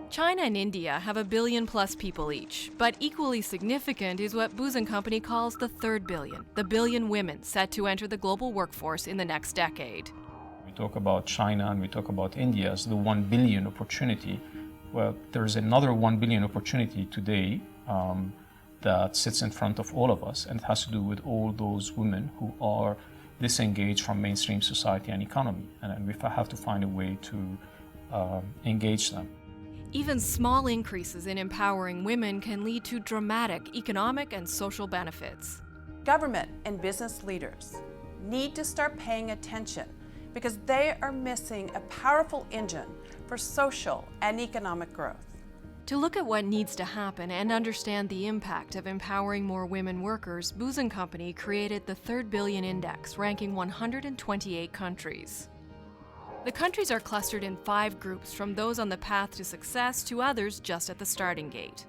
China and India have 1 billion plus people each, but equally significant is what Booz & Company calls the third billion, the billion women set to enter the global workforce in the next decade. We talk about China and we talk about India as the 1 billion opportunity. Well, there's another 1 billion opportunity today that sits in front of all of us, and it has to do with all those women who are disengaged from mainstream society and economy, and we have to find a way to engage them. Even small increases in empowering women can lead to dramatic economic and social benefits. Government and business leaders need to start paying attention because they are missing a powerful engine for social and economic growth. To look at what needs to happen and understand the impact of empowering more women workers, Booz & Company created the Third Billion Index, ranking 128 countries. The countries are clustered in 5 groups, from those on the path to success to others just at the starting gate.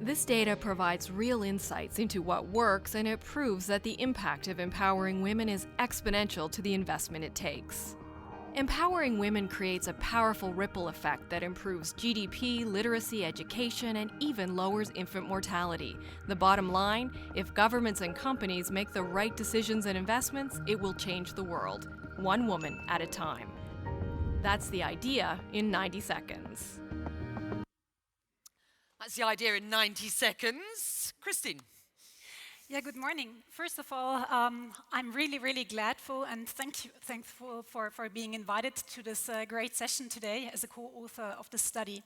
This data provides real insights into what works, and it proves that the impact of empowering women is exponential to the investment it takes. Empowering women creates a powerful ripple effect that improves GDP, literacy, education, and even lowers infant mortality. The bottom line, if governments and companies make the right decisions and investments, it will change the world, one woman at a time. That's the idea in 90 seconds. That's the idea in 90 seconds. Christine. Yeah, good morning. First of all, I'm really gladful and thankful for being invited to this great session today as a co-author of the study.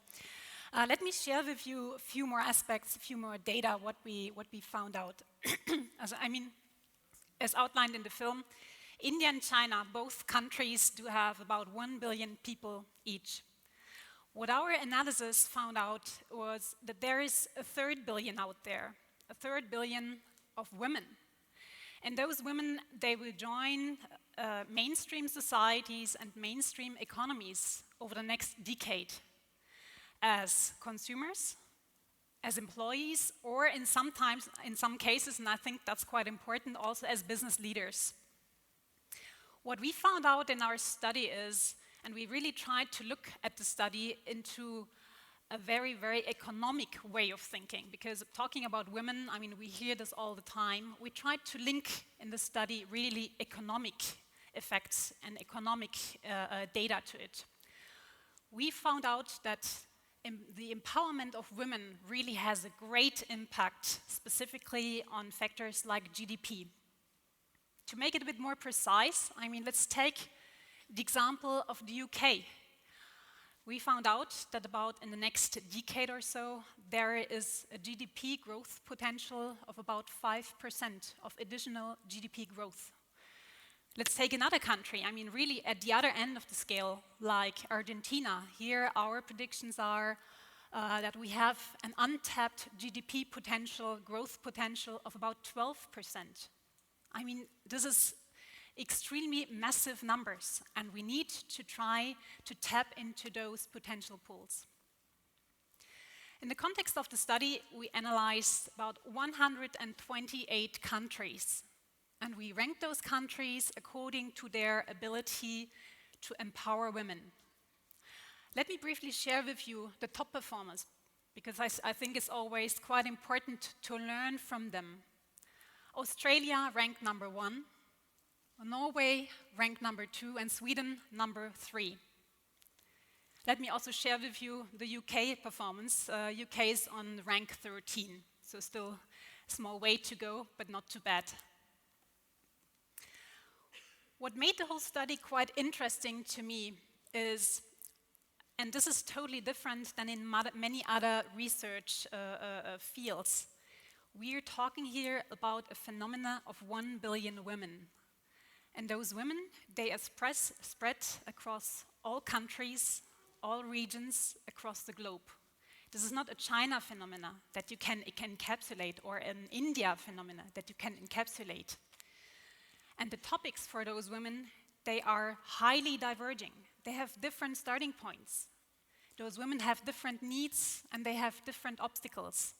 Let me share with you a few more aspects, a few more data, what we found out. As outlined in the film, India and China, both countries do have about 1 billion people each. What our analysis found out was that there is a third billion out there, a third billion of women. And those women, they will join mainstream societies and mainstream economies over the next decade as consumers, as employees, or in some cases, and I think that's quite important, also as business leaders. What we found out in our study is, and we really tried to look at the study into a very economic way of thinking, because talking about women, we hear this all the time. We tried to link in the study really economic effects and economic data to it. We found out that the empowerment of women really has a great impact, specifically on factors like GDP. To make it a bit more precise, let's take the example of the UK. We found out that about in the next decade or so, there is a GDP growth potential of about 5% of additional GDP growth. Let's take another country, really at the other end of the scale, like Argentina. Here our predictions are that we have an untapped GDP potential, growth potential of about 12%. This is extremely massive numbers, and we need to try to tap into those potential pools. In the context of the study, we analyzed about 128 countries, and we ranked those countries according to their ability to empower women. Let me briefly share with you the top performers, because I think it's always quite important to learn from them. Australia ranked number 1, Norway ranked number 2, and Sweden number 3. Let me also share with you the UK performance. UK is on rank 13, so still a small way to go, but not too bad. What made the whole study quite interesting to me is, and this is totally different than in many other research fields, we are talking here about a phenomena of 1 billion women. And those women, they are spread across all countries, all regions across the globe. This is not a China phenomena that you can encapsulate, or an India phenomena that you can encapsulate. And the topics for those women, they are highly diverging. They have different starting points. Those women have different needs, and they have different obstacles.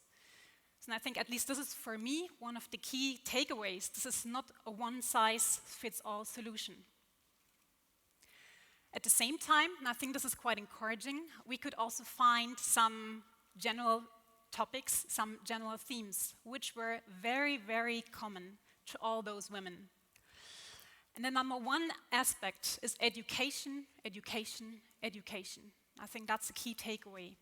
And I think, at least this is for me, one of the key takeaways. This is not a one-size-fits-all solution. At the same time, and I think this is quite encouraging, we could also find some general topics, some general themes, which were very, very common to all those women. And the number one aspect is education, education, education. I think that's a key takeaway.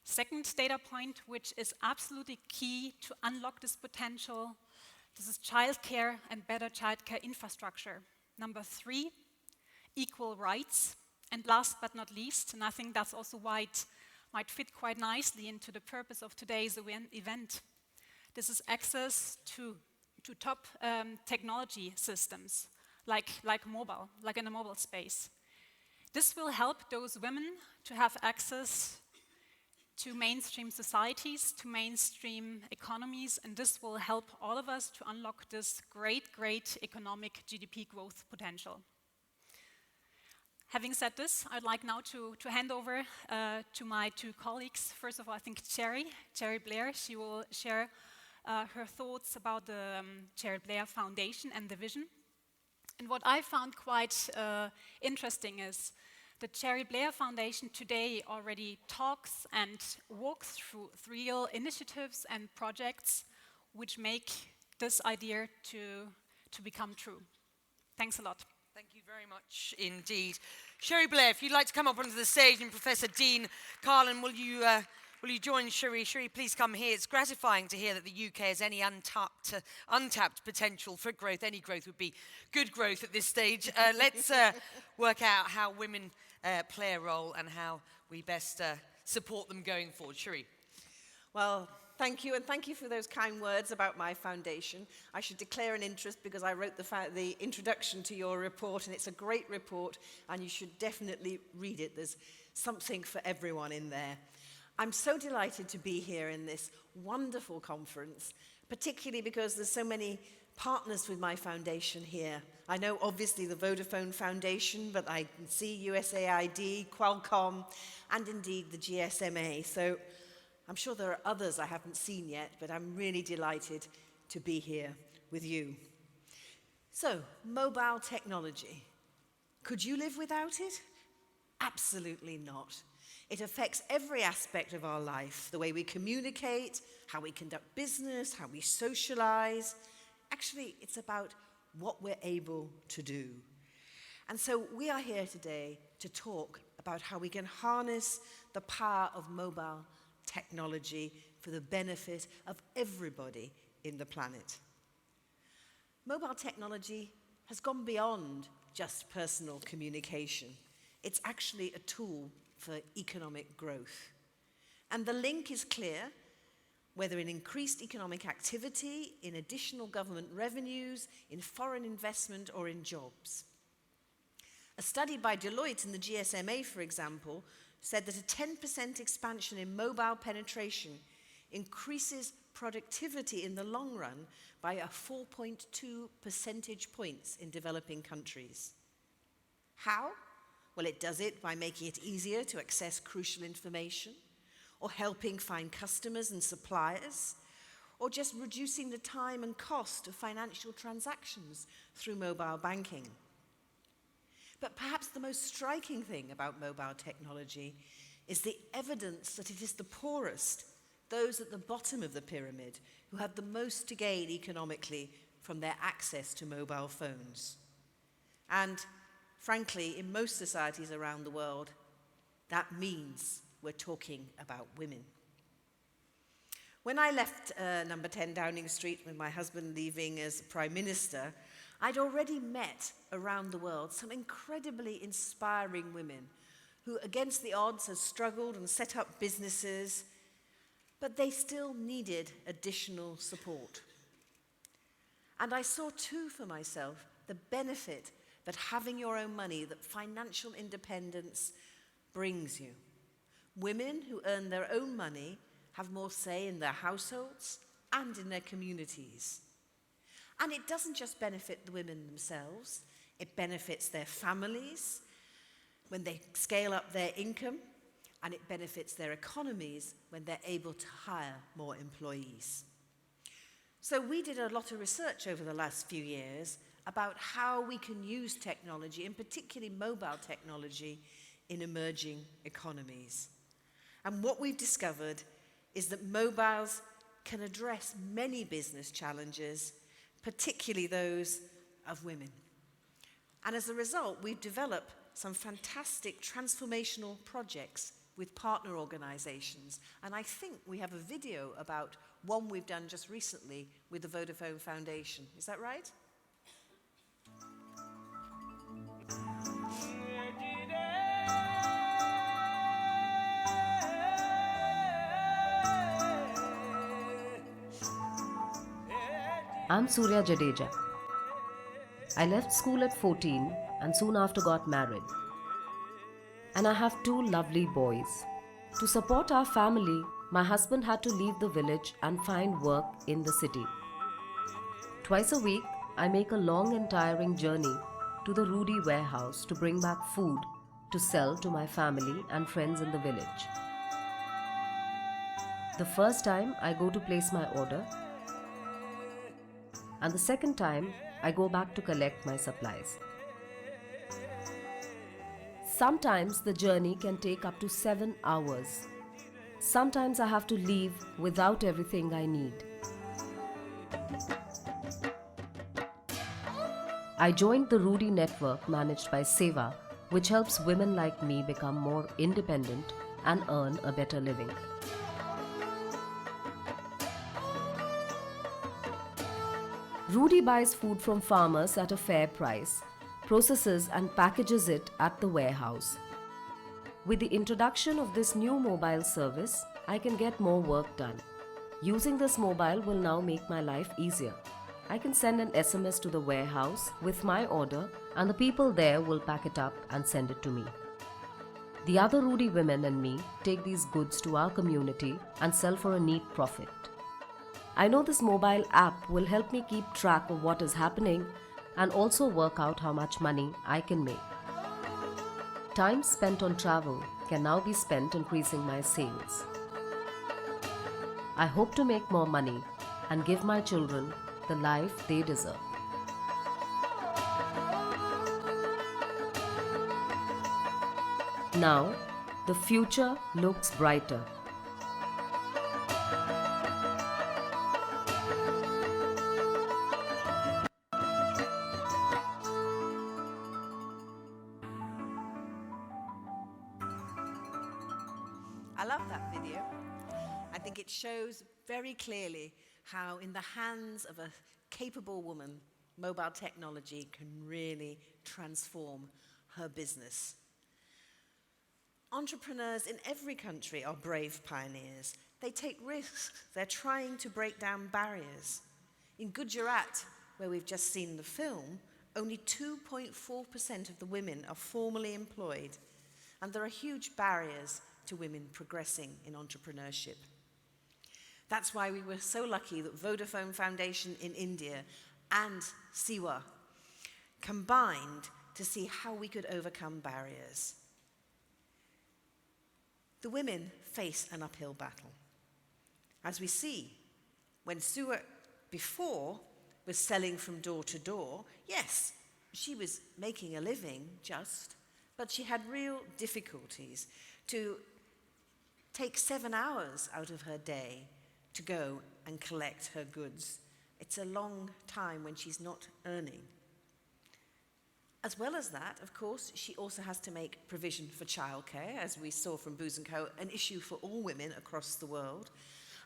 Second data point, which is absolutely key to unlock this potential, this is childcare and better childcare infrastructure. Number 3, equal rights. And last but not least, and I think that's also why it might fit quite nicely into the purpose of today's event, this is access to top technology systems, like in the mobile space. This will help those women to have access to mainstream societies, to mainstream economies, and this will help all of us to unlock this great, great economic GDP growth potential. Having said this, I'd like now to hand over to my 2 colleagues. First of all, I think Cherie Blair, she will share her thoughts about the Blair Foundation and the vision. And what I found quite interesting is the Cherie Blair Foundation today already talks and walks through real initiatives and projects which make this idea to become true. Thanks a lot. Thank you very much indeed. Cherie Blair, if you'd like to come up onto the stage, and Professor Dean Karlan, will you join Cherie? Cherie, please come here. It's gratifying to hear that the UK has any untapped potential for growth. Any growth would be good growth at this stage. Let's work out how women play a role and how we best support them going forward. Cherie. Well, thank you, and thank you for those kind words about my foundation. I should declare an interest because I wrote the introduction to your report, and it's a great report, and you should definitely read it. There's something for everyone in there. I'm so delighted to be here in this wonderful conference, particularly because there's so many partners with my foundation here. I know obviously the Vodafone Foundation, but I can see USAID, Qualcomm, and indeed the GSMA. So I'm sure there are others I haven't seen yet, but I'm really delighted to be here with you. So, mobile technology. Could you live without it? Absolutely not. It affects every aspect of our life, the way we communicate, how we conduct business, how we socialize. Actually, it's about what we're able to do. And so we are here today to talk about how we can harness the power of mobile technology for the benefit of everybody in the planet. Mobile technology has gone beyond just personal communication. It's actually a tool for economic growth. And the link is clear, whether in increased economic activity, in additional government revenues, in foreign investment, or in jobs. A study by Deloitte and the GSMA, for example, said that a 10% expansion in mobile penetration increases productivity in the long run by a 4.2 percentage points in developing countries. How? Well, it does it by making it easier to access crucial information, or helping find customers and suppliers, or just reducing the time and cost of financial transactions through mobile banking. But perhaps the most striking thing about mobile technology is the evidence that it is the poorest, those at the bottom of the pyramid, who have the most to gain economically from their access to mobile phones. And frankly, in most societies around the world, that means we're talking about women. When I left number 10 Downing Street with my husband leaving as Prime Minister, I'd already met around the world some incredibly inspiring women who, against the odds, had struggled and set up businesses, but they still needed additional support. And I saw too for myself the benefit that having your own money, that financial independence brings you. Women who earn their own money have more say in their households and in their communities. And it doesn't just benefit the women themselves, it benefits their families when they scale up their income, and it benefits their economies when they're able to hire more employees. So we did a lot of research over the last few years about how we can use technology, and particularly mobile technology, in emerging economies. And what we've discovered is that mobiles can address many business challenges, particularly those of women. And as a result, we've developed some fantastic transformational projects with partner organizations. And I think we have a video about one we've done just recently with the Vodafone Foundation. Is that right? I'm Surya Jadeja. I left school at 14 and soon after got married. And I have 2 lovely boys. To support our family, my husband had to leave the village and find work in the city. Twice a week, I make a long and tiring journey to the Rudy warehouse to bring back food to sell to my family and friends in the village. The first time I go to place my order, and the second time I go back to collect my supplies. Sometimes the journey can take up to 7 hours. Sometimes I have to leave without everything I need. I joined the Rudy network managed by Seva, which helps women like me become more independent and earn a better living. Rudy buys food from farmers at a fair price, processes and packages it at the warehouse. With the introduction of this new mobile service, I can get more work done. Using this mobile will now make my life easier. I can send an SMS to the warehouse with my order, and the people there will pack it up and send it to me. The other Rudy women and me take these goods to our community and sell for a neat profit. I know this mobile app will help me keep track of what is happening and also work out how much money I can make. Time spent on travel can now be spent increasing my sales. I hope to make more money and give my children the life they deserve. Now, the future looks brighter. I love that video. I think it shows very clearly how in the hands of a capable woman, mobile technology can really transform her business. Entrepreneurs in every country are brave pioneers. They take risks. They're trying to break down barriers. In Gujarat, where we've just seen the film, only 2.4% of the women are formally employed, and there are huge barriers to women progressing in entrepreneurship. That's why we were so lucky that Vodafone Foundation in India and Siwa combined to see how we could overcome barriers. The women face an uphill battle. As we see, when Siwa before was selling from door to door, yes, she was making a living but she had real difficulties to take 7 hours out of her day to go and collect her goods. It's a long time when she's not earning. As well as that, of course, she also has to make provision for childcare, as we saw from Booz & Co., an issue for all women across the world.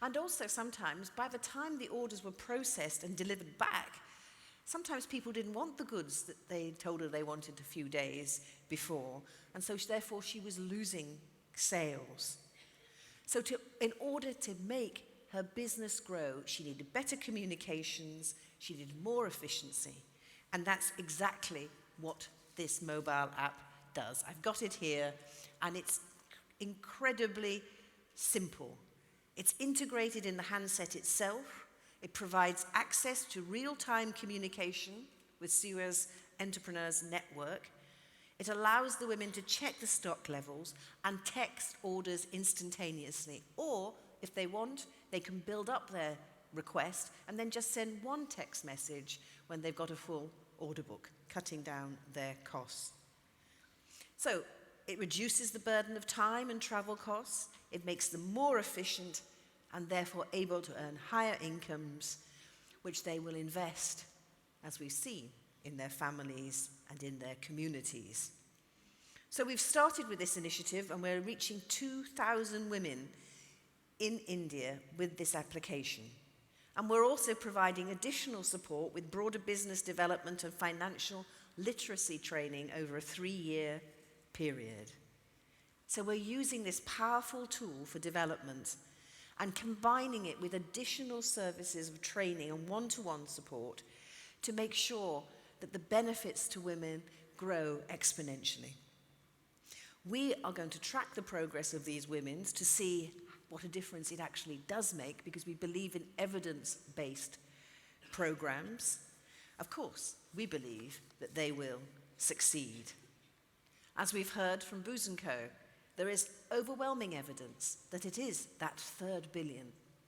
And also sometimes, by the time the orders were processed and delivered back, sometimes people didn't want the goods that they told her they wanted a few days before. And so therefore she was losing sales. So in order to make her business grow, she needed better communications, she needed more efficiency. And that's exactly what this mobile app does. I've got it here, and it's incredibly simple. It's integrated in the handset itself. It provides access to real-time communication with Siwa's Entrepreneurs Network. It allows the women to check the stock levels and text orders instantaneously. Or, if they want, they can build up their request and then just send one text message when they've got a full order book, cutting down their costs. So it reduces the burden of time and travel costs, it makes them more efficient and therefore able to earn higher incomes, which they will invest, as we've seen, in their families and in their communities. So we've started with this initiative and we're reaching 2,000 women in India with this application. And we're also providing additional support with broader business development and financial literacy training over a 3-year period. So we're using this powerful tool for development and combining it with additional services of training and one-to-one support to make sure that the benefits to women grow exponentially. We are going to track the progress of these women to see what a difference it actually does make, because we believe in evidence-based programs. Of course, we believe that they will succeed. As we've heard from Booz & Co., there is overwhelming evidence that it is that 3rd billion,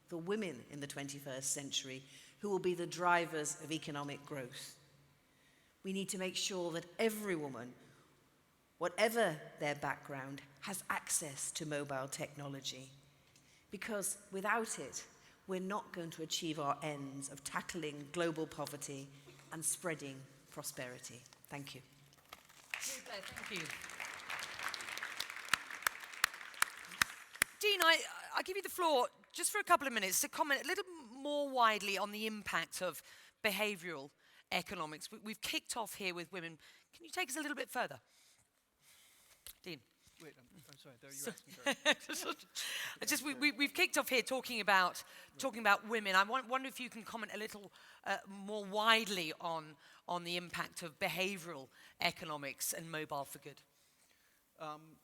the women in the 21st century, who will be the drivers of economic growth. We need to make sure that every woman, whatever their background, has access to mobile technology. Because without it, we're not going to achieve our ends of tackling global poverty and spreading prosperity. Thank you. Thank you. Dean, I give you the floor just for a couple of minutes to comment a little more widely on the impact of behavioural economics. We've kicked off here with women. Can you take us a little bit further? Dean. Wait, I'm sorry, there you asked me. We've kicked off here talking about women. I wonder if you can comment a little more widely on the impact of behavioural economics and mobile for good.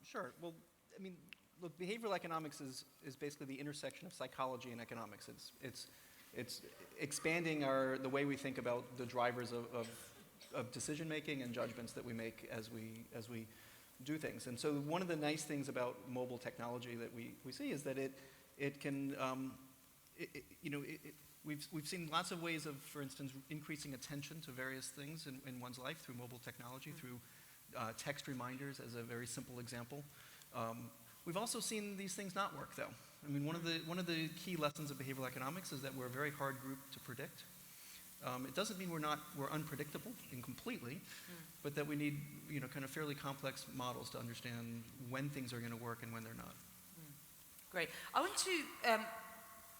Sure. Well, I mean, look, behavioral economics is basically the intersection of psychology and economics. It's expanding the way we think about the drivers of decision making and judgments that we make as we do things. And so one of the nice things about mobile technology that we see is that it can we've seen lots of ways of, for instance, increasing attention to various things in one's life through mobile technology, through text reminders as a very simple example. We've also seen these things not work, though. I mean, one of the key lessons of behavioral economics is that we're a very hard group to predict. It doesn't mean we're unpredictable completely, but that we need kind of fairly complex models to understand when things are going to work and when they're not. Great. I want to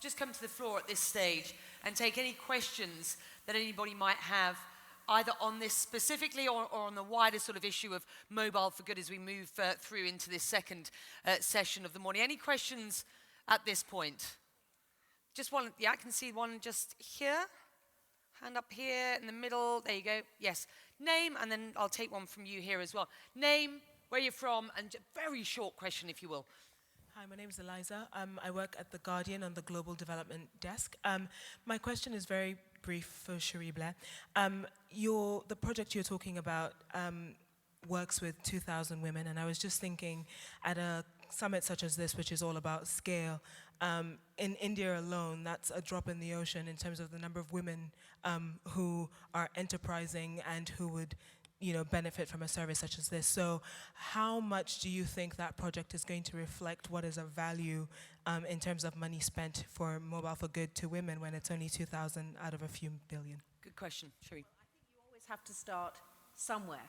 just come to the floor at this stage and take any questions that anybody might have, either on this specifically or on the wider sort of issue of mobile for good as we move through into this second session of the morning. Any questions at this point? Just one. Yeah, I can see one just here. Hand up here in the middle. There you go. Yes. Name, and then I'll take one from you here as well. Name, where you're from, and very short question, if you will. Hi, my name is Eliza. I work at The Guardian on the Global Development Desk. My question is very brief for Cherie, Blair. The project you're talking about works with 2,000 women, and I was just thinking at a summit such as this, which is all about scale, in India alone, that's a drop in the ocean in terms of the number of women who are enterprising and who would benefit from a service such as this. So how much do you think that project is going to reflect what is of value in terms of money spent for mobile for good to women when it's only 2,000 out of a few billion? Good question, Cherie. I think you always have to start somewhere.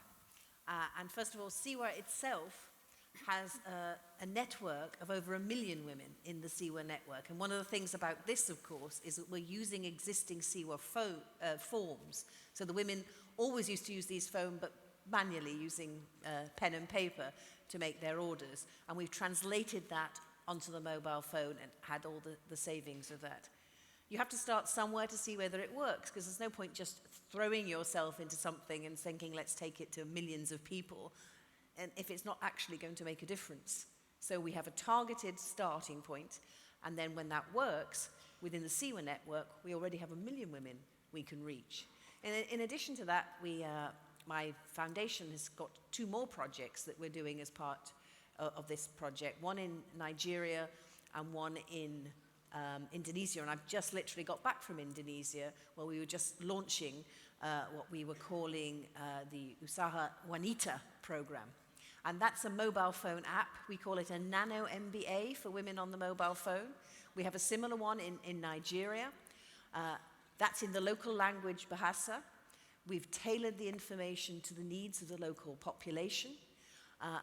And first of all, SIWA itself has a network of over 1 million women in the SIWA network. And one of the things about this, of course, is that we're using existing SIWA forms. So the women always used to use these forms, but manually using pen and paper to make their orders. And we've translated that onto the mobile phone and had all the savings of that. You have to start somewhere to see whether it works, because there's no point just throwing yourself into something and thinking, let's take it to millions of people, and if it's not actually going to make a difference. So we have a targeted starting point, and then when that works, within the SIWA network, we already have 1 million women we can reach. And in addition to that, my foundation has got 2 more projects that we're doing as part of this project, one in Nigeria and one in Indonesia. And I've just literally got back from Indonesia, where we were just launching what we were calling the Usaha Wanita program. And that's a mobile phone app. We call it a nano MBA for women on the mobile phone. We have a similar one in Nigeria. That's in the local language Bahasa. We've tailored the information to the needs of the local population.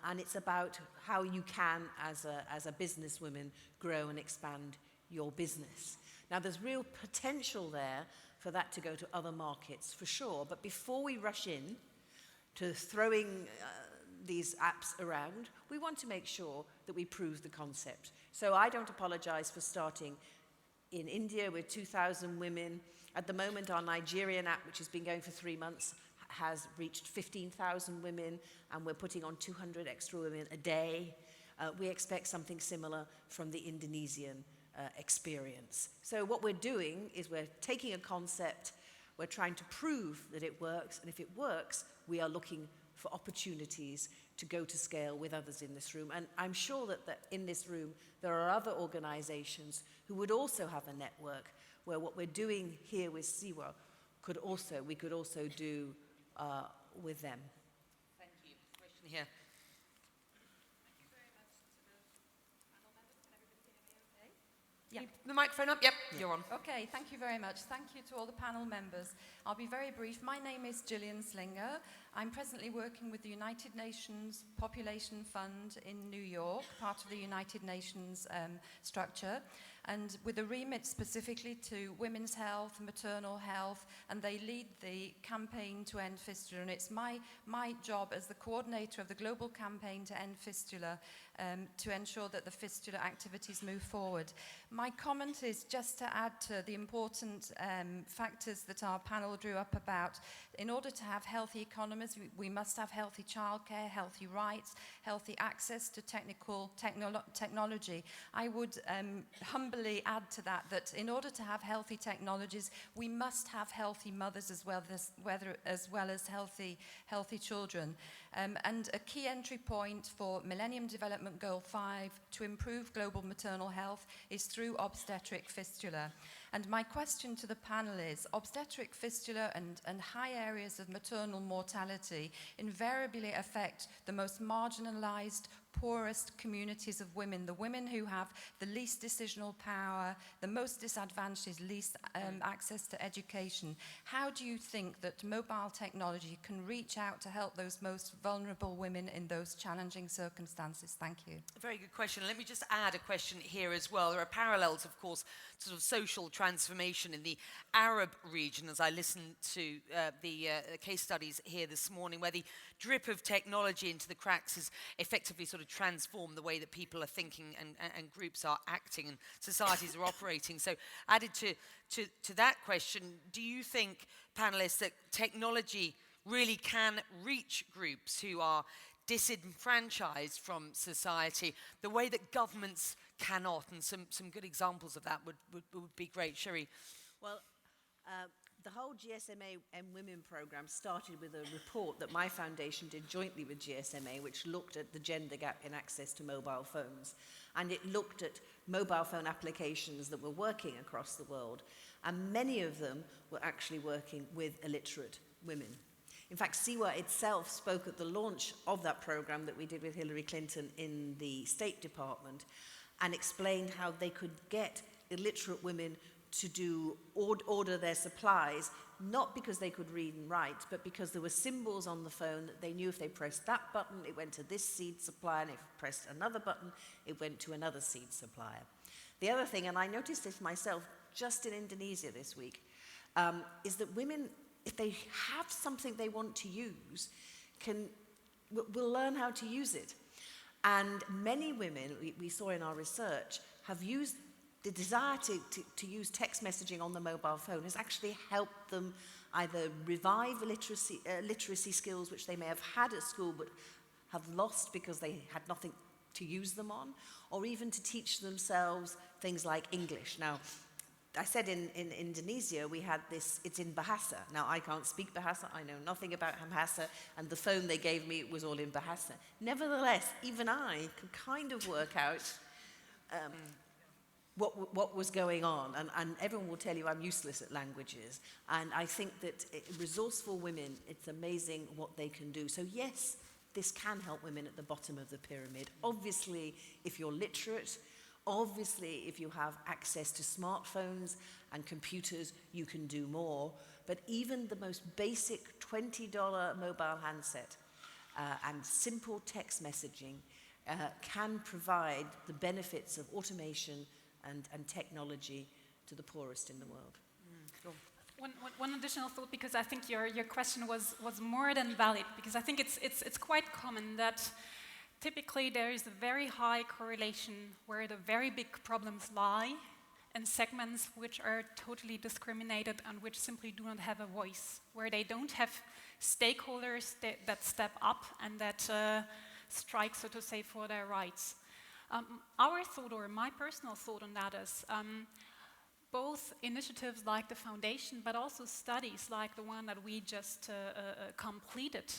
And it's about how you can, as a businesswoman, grow and expand your business. Now, there's real potential there for that to go to other markets, for sure. But before we rush in to throwing these apps around, we want to make sure that we prove the concept. So I don't apologize for starting in India with 2,000 women. At the moment, our Nigerian app, which has been going for 3 months, has reached 15,000 women, and we're putting on 200 extra women a day. We expect something similar from the Indonesian experience. So what we're doing is we're taking a concept, we're trying to prove that it works, and if it works, we are looking for opportunities to go to scale with others in this room. And I'm sure that in this room, there are other organizations who would also have a network where what we're doing here with Siwa we could also do with them. Thank you. Question here. Thank you very much to the panel members. Can everybody hear me okay? Keep the microphone up. Yep, you're on. Okay, thank you very much. Thank you to all the panel members. I'll be very brief. My name is Gillian Slinger. I'm presently working with the United Nations Population Fund in New York, part of the United Nations structure, and with a remit specifically to women's health, maternal health, and they lead the campaign to end fistula. And it's my job as the coordinator of the global campaign to end fistula to ensure that the fistula activities move forward. My comment is just to add to the important factors that our panel drew up about. In order to have healthy economies, we must have healthy childcare, healthy rights, healthy access to technology. I would humbly add to that in order to have healthy technologies, we must have healthy mothers as well as healthy children. And a key entry point for Millennium Development Goal 5 to improve global maternal health is through obstetric fistula. And my question to the panel is, obstetric fistula and high areas of maternal mortality invariably affect the most marginalized, poorest communities of women, the women who have the least decisional power, the most disadvantaged, least access to education. How do you think that mobile technology can reach out to help those most vulnerable women in those challenging circumstances? Thank you. Very good question. Let me just add a question here as well. There are parallels, of course, to sort of social transformation in the Arab region, as I listened to the case studies here this morning, where the drip of technology into the cracks has effectively sort of transformed the way that people are thinking and groups are acting and societies are operating. So added to that question, do you think, panelists, that technology really can reach groups who are disenfranchised from society the way that governments cannot? And some good examples of that would be great. Cherie. Well, the whole GSMA and Women program started with a report that my foundation did jointly with GSMA, which looked at the gender gap in access to mobile phones. And it looked at mobile phone applications that were working across the world. And many of them were actually working with illiterate women. In fact, Siwa itself spoke at the launch of that program that we did with Hillary Clinton in the State Department and explained how they could get illiterate women to order their supplies, not because they could read and write, but because there were symbols on the phone that they knew if they pressed that button, it went to this seed supplier, and if they pressed another button, it went to another seed supplier. The other thing, and I noticed this myself just in Indonesia this week, is that women, if they have something they want to use, will learn how to use it. And many women, we saw in our research, have used the desire to use text messaging on the mobile phone has actually helped them either revive literacy skills which they may have had at school but have lost because they had nothing to use them on, or even to teach themselves things like English. Now, I said in Indonesia we had this, it's in Bahasa. Now, I can't speak Bahasa, I know nothing about Bahasa, and the phone they gave me was all in Bahasa. Nevertheless, even I can kind of work out what was going on. And everyone will tell you I'm useless at languages. And I think that resourceful women, it's amazing what they can do. So yes, this can help women at the bottom of the pyramid. Obviously, if you're literate, obviously, if you have access to smartphones and computers, you can do more. But even the most basic $20 mobile handset and simple text messaging can provide the benefits of automation and technology to the poorest in the world. One additional thought, because I think your question was more than valid, because I think it's quite common that typically there is a very high correlation where the very big problems lie in segments which are totally discriminated and which simply do not have a voice, where they don't have stakeholders that step up and that strike, so to say, for their rights. Our thought, or my personal thought on that is, both initiatives like the foundation, but also studies like the one that we just completed,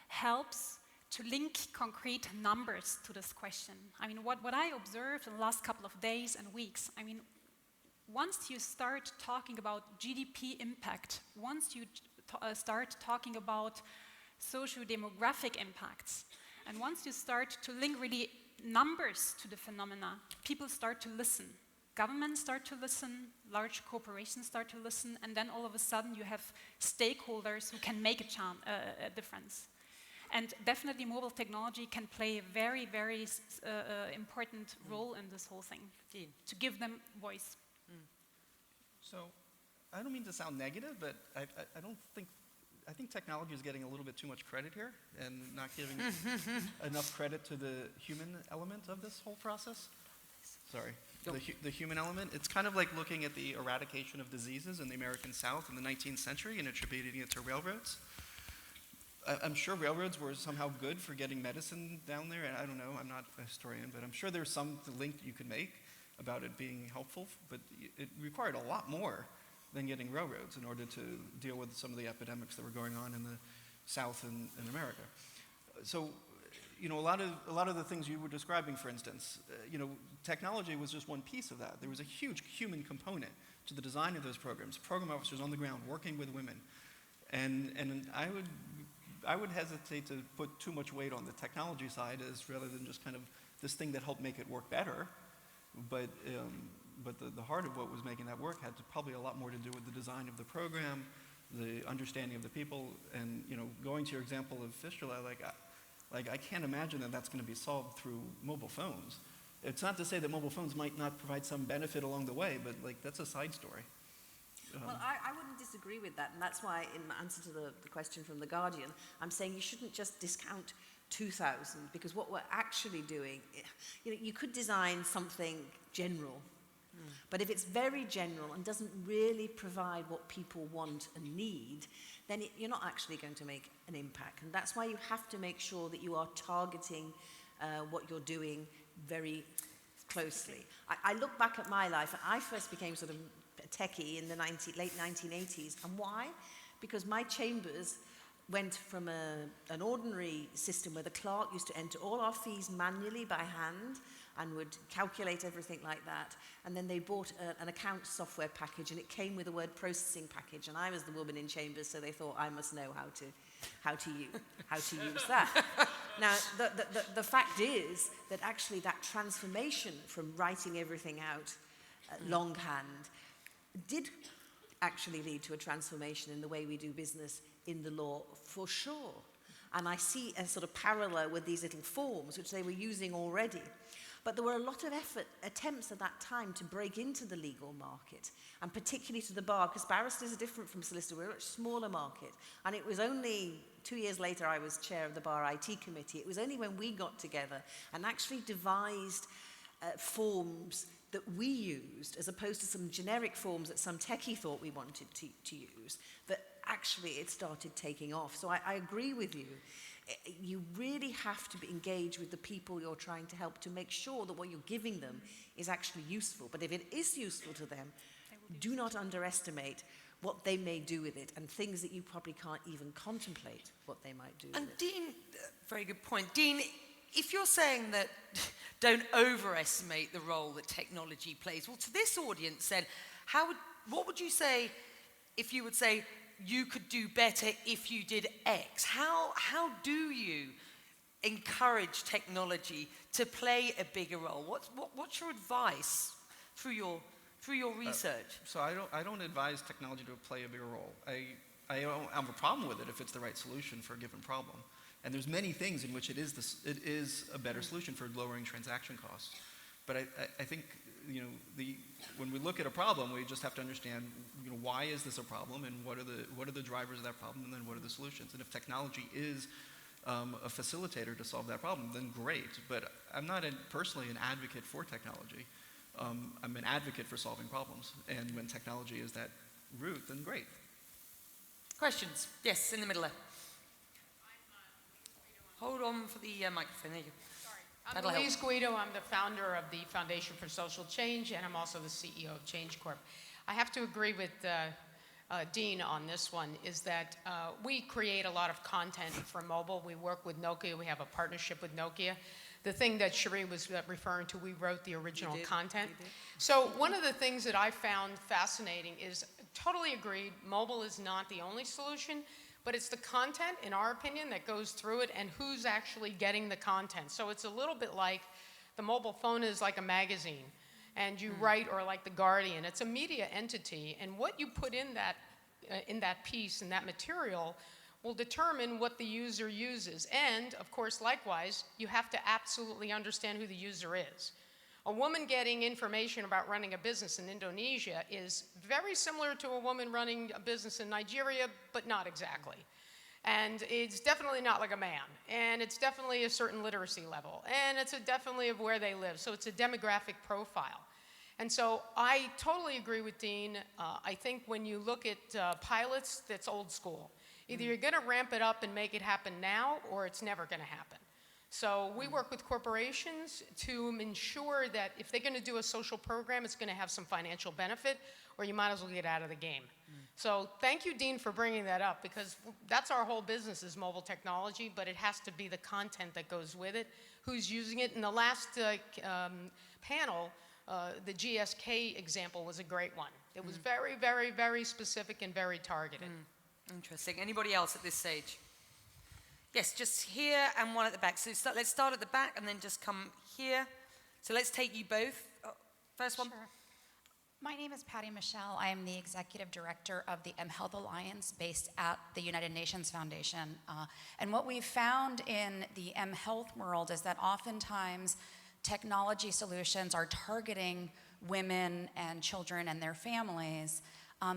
helps to link concrete numbers to this question. I mean, what I observed in the last couple of days and weeks, I mean, once you start talking about GDP impact, once you start talking about socio-demographic impacts, and once you start to link really numbers to the phenomena, people start to listen. Governments start to listen, large corporations start to listen, and then all of a sudden you have stakeholders who can make a difference. And definitely mobile technology can play a very, very important role in this whole thing, to give them voice. So, I don't mean to sound negative, but I think technology is getting a little bit too much credit here and not giving enough credit to the human element of this whole process. Sorry. The human element. It's kind of like looking at the eradication of diseases in the American South in the 19th century and attributing it to railroads. I'm sure railroads were somehow good for getting medicine down there, and I don't know, I'm not a historian, but I'm sure there's some link you could make about it being helpful, but it required a lot more than getting railroads in order to deal with some of the epidemics that were going on in the South and in America. So, you know, a lot of the things you were describing, for instance, you know, technology was just one piece of that. There was a huge human component to the design of those programs, program officers on the ground working with women. And I would hesitate to put too much weight on the technology side as rather than just kind of this thing that helped make it work better. But the heart of what was making that work had probably a lot more to do with the design of the program, the understanding of the people, and, you know, going to your example of fistula, I can't imagine that that's going to be solved through mobile phones. It's not to say that mobile phones might not provide some benefit along the way, but that's a side story. Well, I wouldn't disagree with that, and that's why in answer to the question from The Guardian, I'm saying you shouldn't just discount 2000, because what we're actually doing, you know, you could design something general, but if it's very general and doesn't really provide what people want and need, then you're not actually going to make an impact. And that's why you have to make sure that you are targeting what you're doing very closely. I look back at my life, and I first became sort of a techie in the late 1980s. And why? Because my chambers went from an ordinary system where the clerk used to enter all our fees manually by hand and would calculate everything like that. And then they bought an account software package, and it came with a word processing package. And I was the woman in chambers, so they thought I must know how to use that. Now, the fact is that actually that transformation from writing everything out longhand did actually lead to a transformation in the way we do business in the law, for sure. And I see a sort of parallel with these little forms, which they were using already. But there were a lot of attempts at that time to break into the legal market, and particularly to the bar, because barristers are different from solicitors. We're a much smaller market. And it was only 2 years later I was chair of the Bar IT Committee. It was only when we got together and actually devised forms that we used, as opposed to some generic forms that some techie thought we wanted to use, that actually it started taking off. So I agree with you. You really have to engage with the people you're trying to help to make sure that what you're giving them is actually useful. But if it is useful to them, do not underestimate what they may do with it, and things that you probably can't even contemplate what they might do with it. And Dean, very good point. Dean, if you're saying that don't overestimate the role that technology plays, well, to this audience then, what would you say if you would say you could do better if you did X? How do you encourage technology to play a bigger role? What's your advice through your research? So I don't advise technology to play a bigger role. I don't have a problem with it if it's the right solution for a given problem. And there's many things in which it is a better solution for lowering transaction costs. But I think, you know, when we look at a problem, we just have to understand, you know, why is this a problem, and what are the drivers of that problem, and then what are the solutions. And if technology is a facilitator to solve that problem, then great. But I'm not personally an advocate for technology. I'm an advocate for solving problems. And when technology is that route, then great. Questions? Yes, in the middle there. Hold on for the microphone. There you go. Sorry. I'm Louise Guido. I'm the founder of the Foundation for Social Change, and I'm also the CEO of Change Corp. I have to agree with Dean on this one, is that we create a lot of content for mobile. We work with Nokia. We have a partnership with Nokia. The thing that Cherie was referring to, we wrote the original content. So one of the things that I found fascinating is, totally agreed, mobile is not the only solution, but it's the content, in our opinion, that goes through it and who's actually getting the content. So it's a little bit like the mobile phone is like a magazine, and you write, or like the Guardian. It's a media entity, and what you put in that piece, in that material, will determine what the user uses. And, of course, likewise, you have to absolutely understand who the user is. A woman getting information about running a business in Indonesia is very similar to a woman running a business in Nigeria, but not exactly. And it's definitely not like a man. And it's definitely a certain literacy level. And it's definitely of where they live. So it's a demographic profile. And so I totally agree with Dean. I think when you look at pilots, that's old school. Either you're going to ramp it up and make it happen now, or it's never going to happen. So we work with corporations to ensure that if they're going to do a social program, it's going to have some financial benefit, or you might as well get out of the game. So thank you, Dean, for bringing that up, because that's our whole business, is mobile technology, but it has to be the content that goes with it, who's using it. In the last panel, the GSK example was a great one. It was very, very, very specific and very targeted. Interesting. Anybody else at this stage? Yes, just here and one at the back. So let's start at the back and then just come here. So let's take you both. First one. Sure. My name is Patty Michelle. I am the Executive Director of the mHealth Alliance based at the United Nations Foundation. And what we've found in the mHealth world is that oftentimes technology solutions are targeting women and children and their families,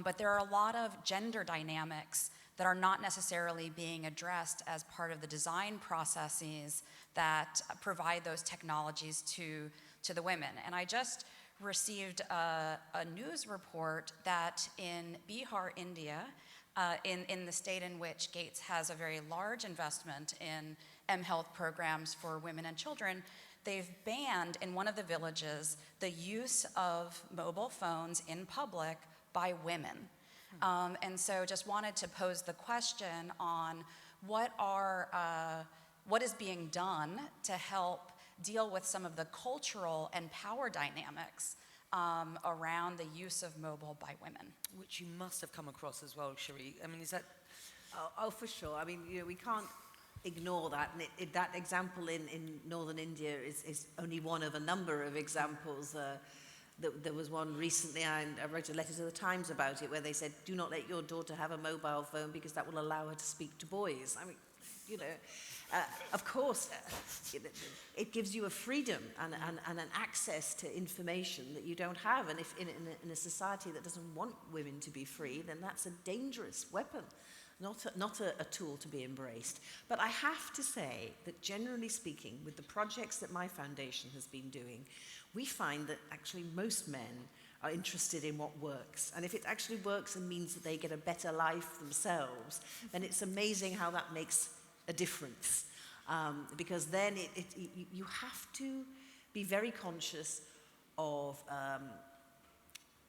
but there are a lot of gender dynamics that are not necessarily being addressed as part of the design processes that provide those technologies to the women. And I just received a news report that in Bihar, India, in the state in which Gates has a very large investment in mHealth programs for women and children, they've banned in one of the villages the use of mobile phones in public by women. And so just wanted to pose the question on what is being done to help deal with some of the cultural and power dynamics around the use of mobile by women. Which you must have come across as well, Cherie. I mean, is that... Oh, for sure. I mean, you know, we can't ignore that. And that example in northern India is only one of a number of examples. There was one recently, I wrote a letter to the Times about it, where they said, do not let your daughter have a mobile phone because that will allow her to speak to boys. I mean, you know, of course, it gives you a freedom and an access to information that you don't have. And if in a society that doesn't want women to be free, then that's a dangerous weapon, not a tool to be embraced. But I have to say that generally speaking, with the projects that my foundation has been doing, we find that actually most men are interested in what works. And if it actually works and means that they get a better life themselves, then it's amazing how that makes a difference. Because then you have to be very conscious of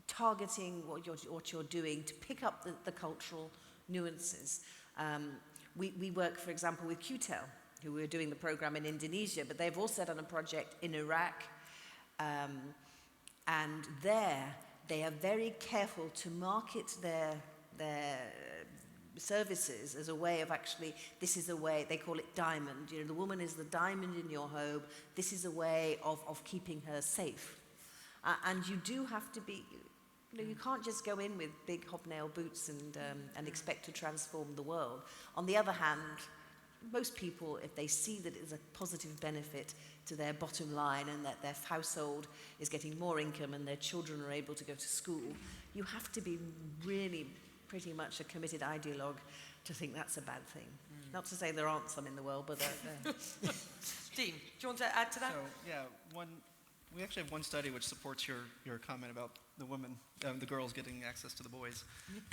targeting what you're doing to pick up the cultural nuances. We work, for example, with QTEL who were doing the program in Indonesia, but they've also done a project in Iraq. And there, they are very careful to market their services as a way of actually, this is a way, they call it diamond. You know, the woman is the diamond in your home. This is a way of keeping her safe. And you do have to be, you know, you can't just go in with big hobnail boots and expect to transform the world. On the other hand, most people, if they see that it's a positive benefit to their bottom line and that their household is getting more income and their children are able to go to school, you have to be really pretty much a committed ideologue to think that's a bad thing. Not to say there aren't some in the world, but Dean, do you want to add to that? So, yeah, we actually have one study which supports your comment about the women, the girls getting access to the boys.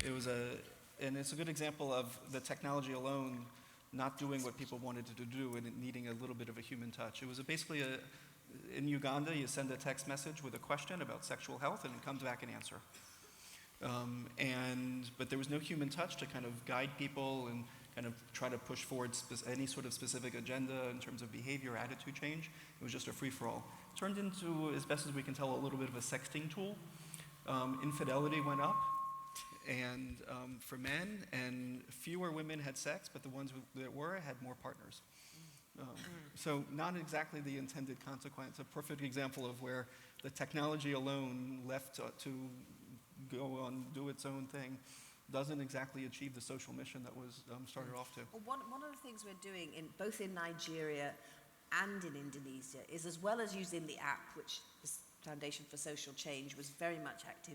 It was and it's a good example of the technology alone not doing what people wanted it to do and it needing a little bit of a human touch. It was basically in Uganda, you send a text message with a question about sexual health and it comes back an answer. But there was no human touch to kind of guide people and kind of try to push forward any sort of specific agenda in terms of behavior, attitude change. It was just a free-for-all. Turned into, as best as we can tell, a little bit of a sexting tool. Infidelity went up and for men, and fewer women had sex, but the ones that were had more partners. So not exactly the intended consequence. A perfect example of where the technology alone left to go on, do its own thing, doesn't exactly achieve the social mission that was started off to. Well, one of the things we're doing both in Nigeria and in Indonesia is, as well as using the app, which the Foundation for Social Change was very much active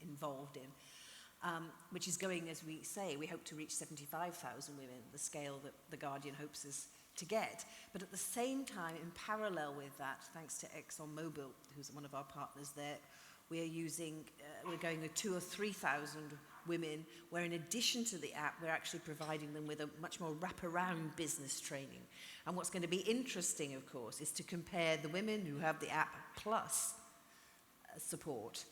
involved in, which is going, as we say, we hope to reach 75,000 women, the scale that The Guardian hopes us to get. But at the same time, in parallel with that, thanks to ExxonMobil, who's one of our partners there, we're going with 2,000 or 3,000 women, where in addition to the app, we're actually providing them with a much more wraparound business training. And what's going to be interesting, of course, is to compare the women who have the app plus support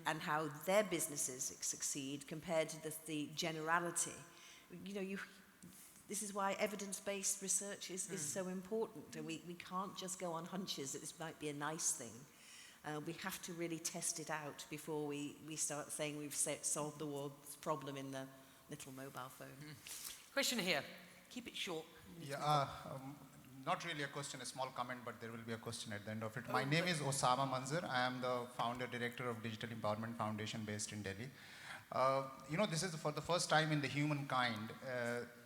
and how their businesses succeed compared to the generality. You know, this is why evidence-based research is so important. And we can't just go on hunches that this might be a nice thing. We have to really test it out before we start saying we've solved the world's problem in the little mobile phone. Question here. Keep it short. Yeah, not really a question, a small comment, but there will be a question at the end of it. My name is Osama Manzar. I am the founder director of Digital Empowerment Foundation based in Delhi. You know, this is for the first time in the humankind,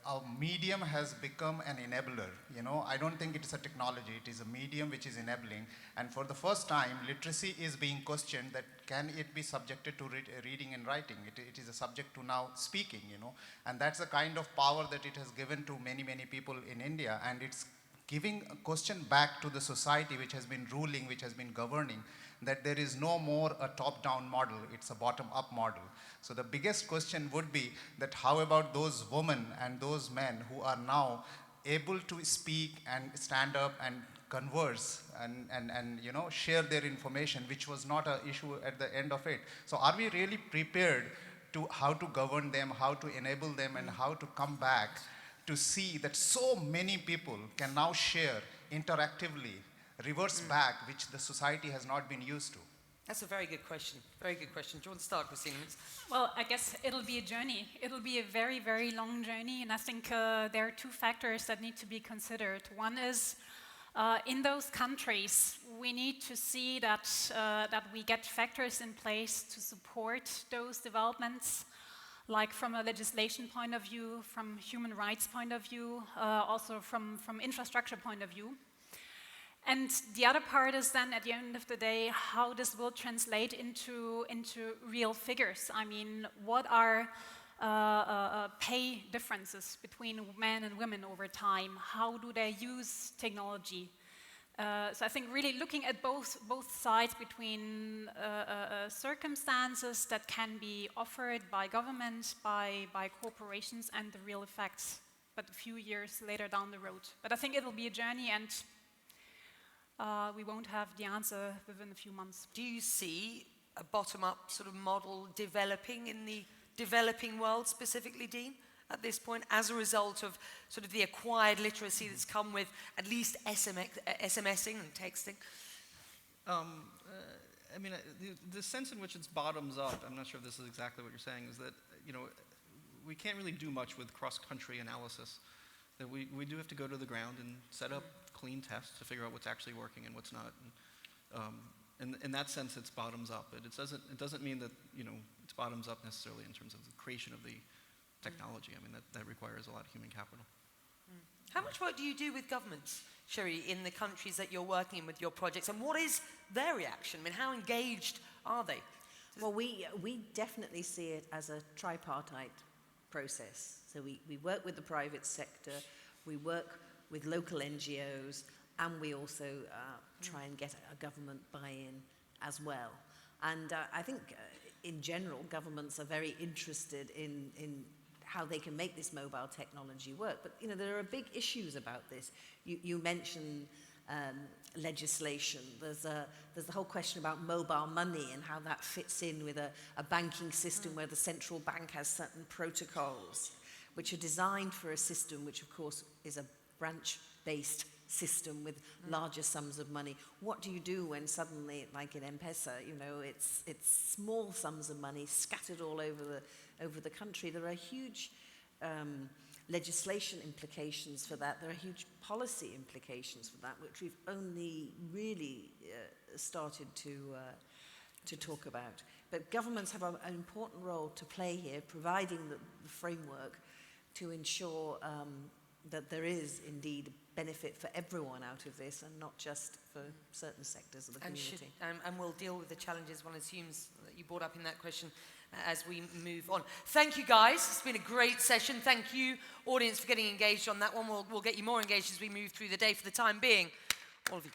our medium has become an enabler. You know, I don't think it is a technology, it is a medium which is enabling. And for the first time, literacy is being questioned that can it be subjected to reading and writing? It is a subject to now speaking, you know. And that's the kind of power that it has given to many, many people in India. And it's giving a question back to the society which has been ruling, which has been governing, that there is no more a top-down model, it's a bottom-up model. So the biggest question would be that how about those women and those men who are now able to speak and stand up and converse and you know, share their information, which was not an issue at the end of it. So are we really prepared to how to govern them, how to enable them, and how to come back to see that so many people can now share interactively, reverse back, which the society has not been used to? That's a very good question. Very good question. Do you want to start, Christina? Well, I guess it'll be a journey. It'll be a very, very long journey, and I think there are two factors that need to be considered. One is, in those countries, we need to see that, that we get factors in place to support those developments, like from a legislation point of view, from human rights point of view, also from infrastructure point of view. And the other part is then, at the end of the day, how this will translate into real figures. I mean, what are pay differences between men and women over time? How do they use technology? So I think really looking at both sides between circumstances that can be offered by governments, by corporations, and the real effects, but a few years later down the road. But I think it will be a journey, and we won't have the answer within a few months. Do you see a bottom-up sort of model developing in the developing world specifically, Dean? at this point as a result of sort of the acquired literacy that's come with at least SMSing and texting? I mean, the sense in which it's bottoms up, I'm not sure if this is exactly what you're saying, is that, we can't really do much with cross-country analysis. That we do have to go to the ground and set up clean tests to figure out what's actually working and what's not. And in that sense, it's bottoms up. But it doesn't mean that, it's bottoms up necessarily in terms of the creation of the technology. I mean, that requires a lot of human capital. How much work do you do with governments, Cherie, in the countries that you're working in with your projects? And what is their reaction? I mean, how engaged are they? Well, we definitely see it as a tripartite process. So we work with the private sector, we work with local NGOs, and we also try and get a government buy-in as well. And I think in general, governments are very interested in how they can make this mobile technology work. But there are big issues about this. You mentioned legislation. There's the whole question about mobile money and how that fits in with a banking system where the central bank has certain protocols which are designed for a system which of course is a branch-based system with larger sums of money. What do you do when suddenly, like in M-Pesa, it's small sums of money scattered all over the country? There are huge legislation implications for that. There are huge policy implications for that, which we've only really started to talk about. But governments have an important role to play here, providing the framework to ensure that there is indeed benefit for everyone out of this and not just for certain sectors of the community. And we'll deal with the challenges one assumes that you brought up in that question as we move on. Thank you, guys. It's been a great session. Thank you, audience, for getting engaged on that one. We'll get you more engaged as we move through the day. For the time being, all of you.